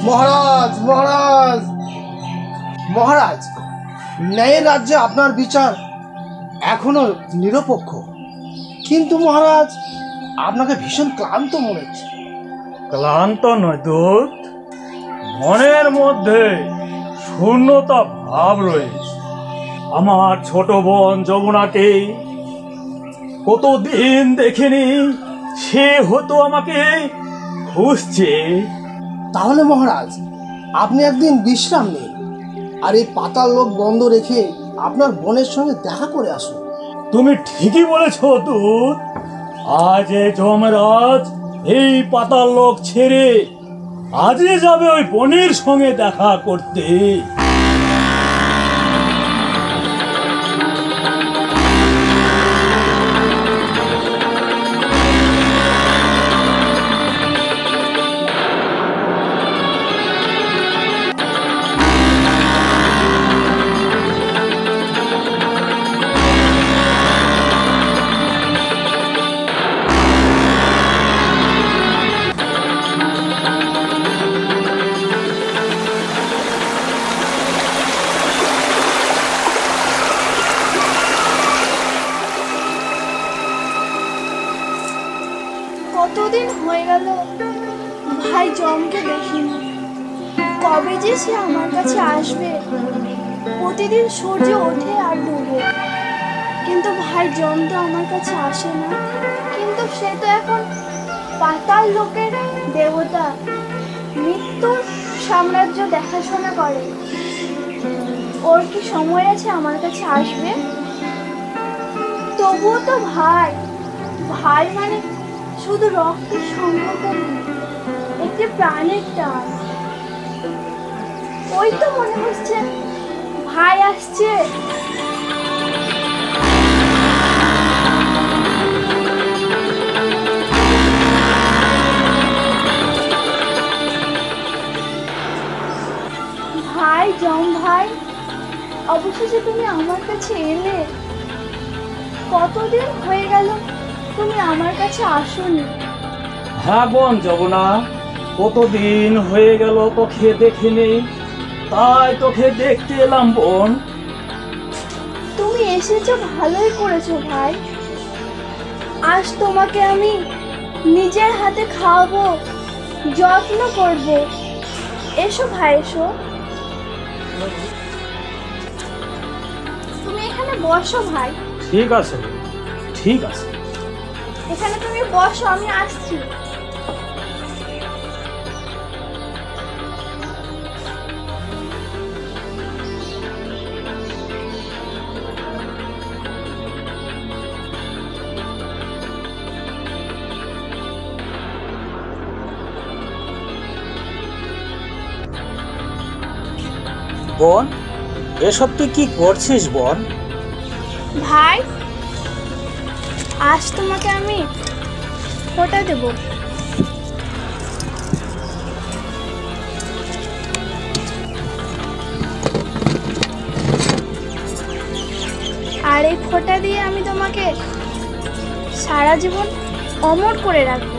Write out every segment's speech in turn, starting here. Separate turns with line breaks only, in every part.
মহারাজ মহারাজ মহারাজ, ন্যায়ের রাজ্যে আপনার বিচার এখনো নিরপেক্ষ, কিন্তু মহারাজ আপনাকে ভীষণ ক্লান্ত মনে হচ্ছে।
ক্লান্ত নয় দূত, মনের মধ্যে শূন্যতা ভাব রয়েছে। আমার ছোট বোন যমুনাকে কতদিন দেখিনি, সে হতো আমাকে খুঁজছে।
তাহলে মহারাজ আপনি একদিন বিশ্রাম নিন, আর এই পাতাল লোক বন্ধ রেখে আপনার বোনের সঙ্গে দেখা করে আসুন।
তুমি ঠিকই বলেছ দূত। আজ যমরাজ এই পাতাল লোক ছেড়ে আজই যাবে ওই বোনের সঙ্গে দেখা করতে।
কতদিন হয়ে গেল ভাই জমকে দেখিনি, কবে যে সে আমার কাছে আসবে। প্রতিদিন সূর্য ওঠে আর ডুবে, কিন্তু ভাই জম তো আমার কাছে আসে না। কিন্তু সে তো এখন পাতাল লোকের দেবতা, মৃত্যুর সাম্রাজ্য দেখাশোনা করে। ওর কি সময় আছে আমার কাছে আসবে? তবুও তো ভাই, ভাই মানে শুধু রক্তের সম্পর্ক নেই, একটি প্রাণের টান। ওই তো মনে হচ্ছে ভাই আসছে। ভাই জম ভাই, অবশেষে তুমি আমার কাছে এলে। কতদিন হয়ে গেল তুমি আমার কাছে আসোনি।
হ্যাঁ বোন যমুনা, কতদিন হয়ে গেল তোকে দেখিনি, তাই তোকে দেখতে এলাম বোন।
তুমি এসেছো, ভালোই করেছো ভাই। আজ তোমাকে আমি নিজের হাতে খাওয়াবো, যত্ন করব। এসো ভাই এসো, তুমি এখানে বসো ভাই।
ঠিক আছে ঠিক আছে,
এখানে তুমি বসো, আমি আসছি।
বোন, এসব তুই কি করছিস বোন?
ভাই আজ তোমাকে আমি ফোঁটা দেব। আর এই ফোঁটা দিয়ে আমি তোমাকে সারা জীবন অমর করে রাখবো।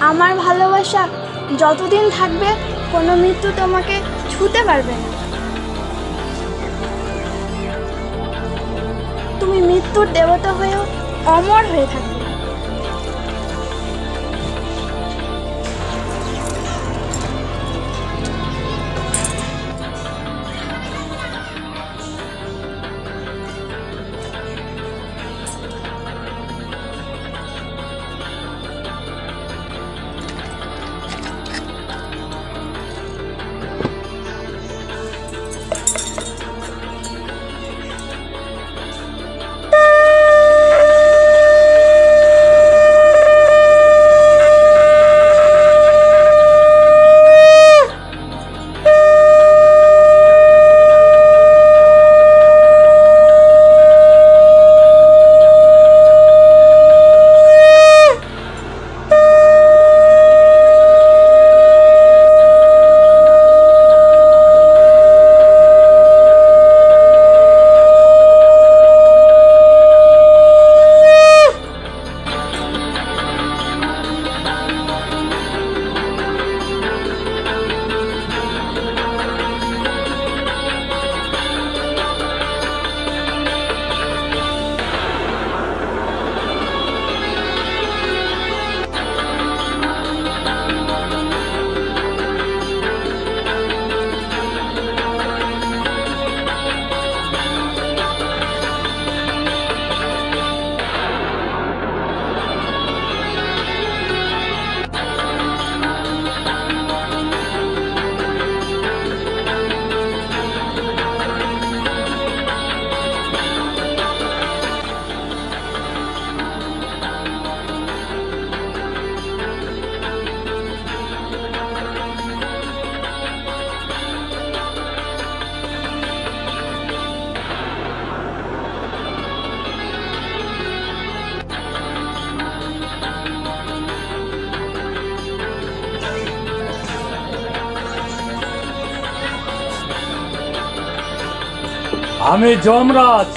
আমার ভালোবাসা যতদিন থাকবে কোনো মৃত্যু তোমাকে ছুঁতে পারবে না। তুমি মৃত্যুর দেবতা হয়েও অমর হয়ে থাকবে।
আমি যমরাজ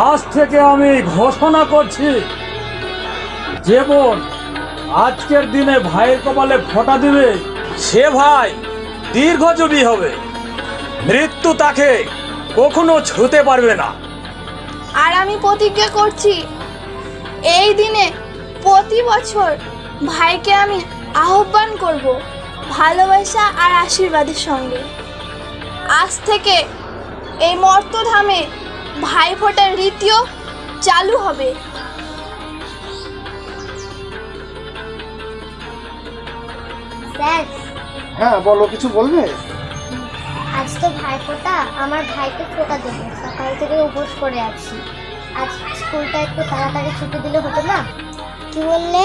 আজ থেকে আমি ঘোষণা করছি, যে বোন আজকের দিনে ভাইয়ের কপালে ফোঁটা দিবে সে ভাই দীর্ঘজীবী হবে, মৃত্যু তাকে কখনো ছুঁতে পারবে না।
আর আমি প্রতিজ্ঞা করছি, এই দিনে প্রতি বছর ভাইকে আমি আহ্বান করব ভালোবাসা আর আশীর্বাদের সঙ্গে। আজ থেকে এই মর্তধামে ভাই ফোঁটার রীতিও চালু হবে।
স্যার,
হ্যাঁ বলো, কিছু বলবে?
আজ তো ভাইফোঁটা, আমার ভাইকে ফোঁটা দেবো। সকাল থেকে উপোস করে আছি। আজ স্কুলটা একটু তাড়াতাড়ি ছুটি দিলে হতো না? কি বললে?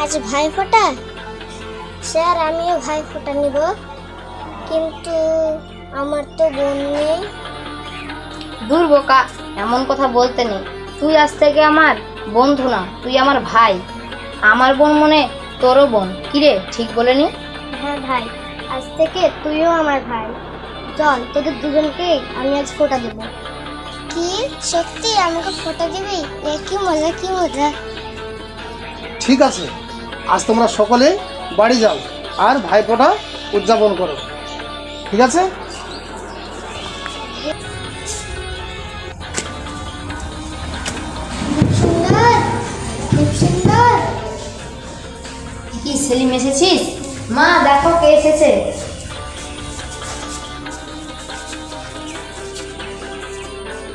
আজ ভাইফোঁটা? স্যার, আমিও ভাইফোঁটা নিব, কিন্তু আমার তো বোন নেই।
দূর বোকা, এমন কথা বলতে নেই। তুই আজ থেকে আমার বন্ধু না, তুই আমার ভাই। আমার বোন মনে তোরও বোন। কিরে, ঠিক বলেনি?
হ্যাঁ ভাই, আজ থেকে তুইও আমার ভাই। চল, তোদের দুজনকেই আমি আজ ফোঁটা দেবো। কি সত্যি আমাকে ফোঁটা দিবি? এ কি মজা, কি মজা!
ঠিক আছে, আজ তোমরা সকলে বাড়ি যাও আর ভাইফোঁটা উদযাপন করো, ঠিক আছে?
সুন্দর, খুব সুন্দর।
কি সেলিম, এসেছিস? মা দেখো কে এসেছে।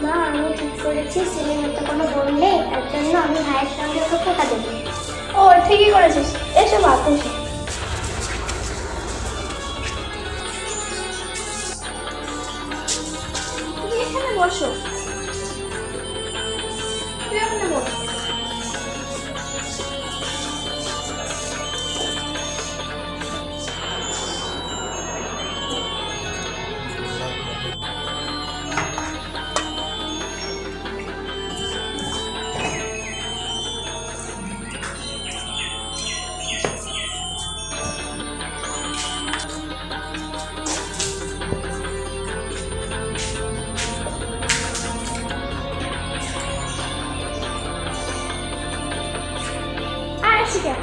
মা, আমি ঠিক করেছি সেলিমের তো কোনো বোন নেই, তার জন্য আমি ভাইয়ের সঙ্গে ওকে ফোঁটা দেবো।
ও ঠিকই করেছিস, এসো বাপ, এসো। তুমি এখানে বসো, তুই এখানে বস। আর আসি কেন?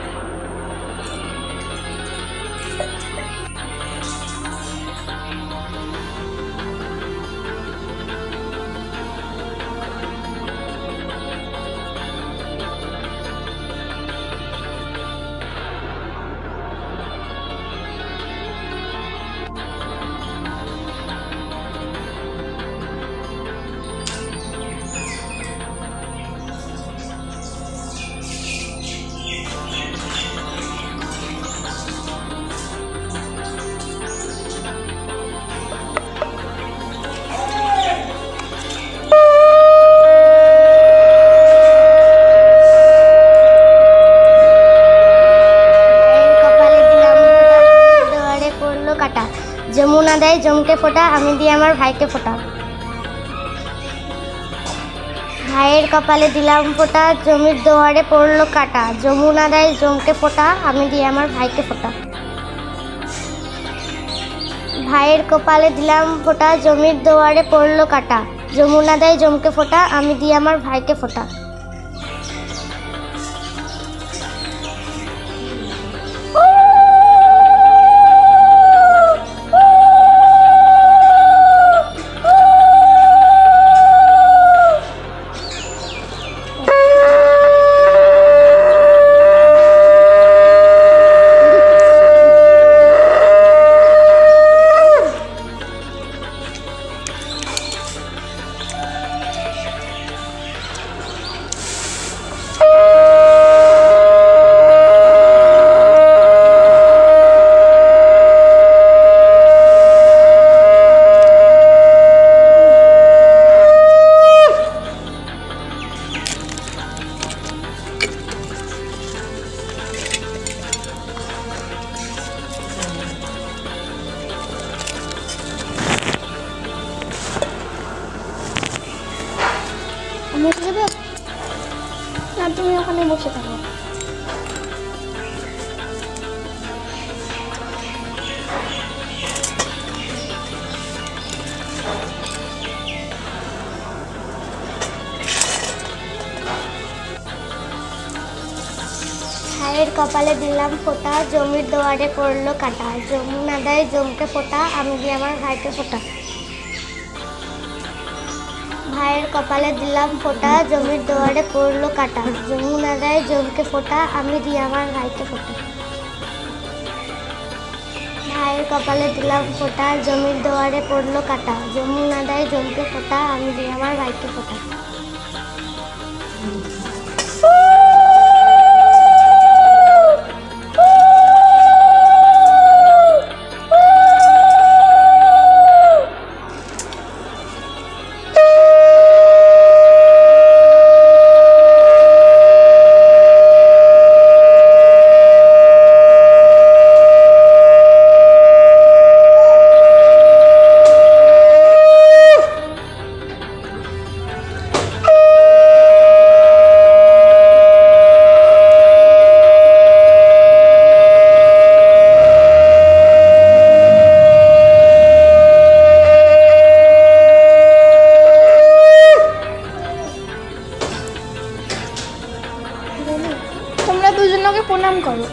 যমুনা দেয় জমকে ফোঁটা, আমি দিই আমার ভাইকে ফোঁটা। ভাইয়ের কপালে দিলাম ফোঁটা, জমির দুয়ারে পড়লো কাটা। যমুনা দেয় জমকে ফোঁটা, আমি দিই আমার ভাইকে ফোঁটা। ভাইয়ের কপালে দিলাম ফোঁটা, জমির দুয়ারে পড়লো কাটা। যমুনা দেয় জমকে ফোঁটা, আমি দিই আমার ভাইকে ফোঁটা। বসে যাবে না, তুমি ওখানে বসে থাকো। ভাইয়ের কপালে দিলাম ফোঁটা, জমির দুয়ারে পড়লো কাটা। যমুনা দেয় জমকে ফোঁটা, আমি দিই আমার ভাইকে ফোঁটা। ভাইয়ের কপালে দিলাম ফোঁটা, জমির দুয়ারে পড়লো কাটা। যমুনা দেয় জমকে ফোঁটা, আমি দিই আমার ভাইকে ফোঁটা। ভাইয়ের কপালে দিলাম ফোঁটা, জমির দুয়ারে পড়লো কাটা। যমুনা দেয় জমকে ফোঁটা, আমি দিই আমার ভাইকে ফোঁটা।
তোমরা দুজনকে প্রণাম করো।